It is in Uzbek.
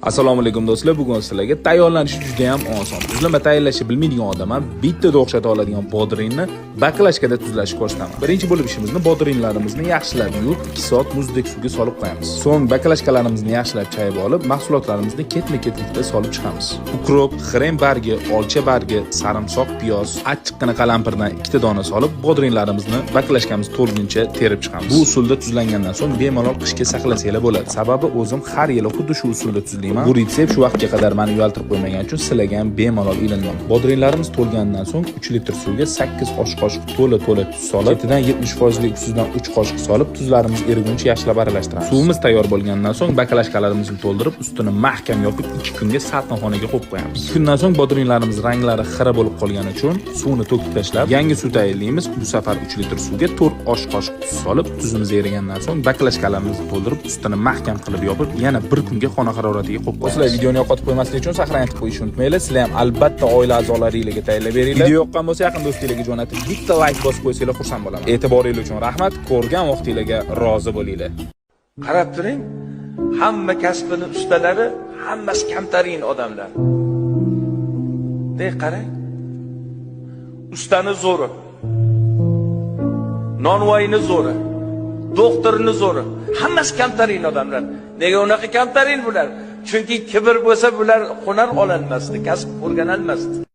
Assalomu alaykum do'stlar, bugun sizlarga tayyorlanish juda ham oson. Tuzlama tayyorlashni bilmaydigan odam bittada o'xshata oladigan bodringni baklashkada tuzlashni ko'rsataman. Birinchi bo'lib ishimizni bodringlarimizni yaxshilab yuvib, 2 soat muzdek suvga solib qo'yamiz. So'ng baklashkalarimizni yaxshilab chayib olib, mahsulotlarimizni ketma-ketlikda solib chiqamiz. Ukrop, xrem bargi, olcha bargi, sarimsoq, piyoz, achchiqqina qalampirdan 2 dona solib, bodringlarimizni baklashkamiz to'lguncha terib chiqamiz. Bu usulda tuzlangandan so'ng bemalol qishga saqlasanglar bo'ladi. Sababi o'zim har yili xuddi shu usulda tuzlayman. Bu retsept shu vaqtga qadar meni uyaltirib qo'ymagan uchun sizlarga ham bemalol ilindim. Bodringlarimiz to'lgandan so'ng 3 litr suvga 8 osh qoshiq to'la tuz solib, ketidan 70% ustidan 3 qoshiq solib, tuzlarimiz eriguncha yaxshilab aralashtiramiz. Suvimiz tayyor bo'lgandan so'ng baklashkalarimizni to'ldirib, ustini mahkam yopib 2 kunga salqinxonaga qo'yib qo'yamiz. 2 kundan so'ng bodringlarimiz ranglari xira bo'lib qolgani uchun suvni to'kib tashlab, yangi suv tayyorlaymiz. Bu safar 3 litr suvga 4 osh qoshiq tuz solib, tuzimiz erigandan so'ng baklashkalarimizni to'ldirib, ustini mahkam qilib yopib, yana 1 kunga xona haroratiga qo'yib qo'yamiz. Sizlar videoni yo'qotib qo'ymaslik uchun sahrangizni aytib qo'yishni unutmanglar. Sizlar ham albatta oila a'zolaringizga tayyorlab beringlar. Video yoqqan bo'lsa, yaqin do'stingizga jo'natib, bitta like bosib qo'ysanglar xursand bo'laman. E'tiboringiz uchun rahmat. Ko'rgan vaqtingizga rozi bo'linglar. Qarab turing, hamma kasbini ustalari, hammasi kamtarin odamlar. Qarang. Ustani zo'ri, nonvoyini zo'ri, doktorni zo'ri, hammasi kamtarin odamlar. Nega unaqa kamtarin bular? Chunki kibr bo'lsa bular hunar olanmasdi, kasb o'rganolmasdi.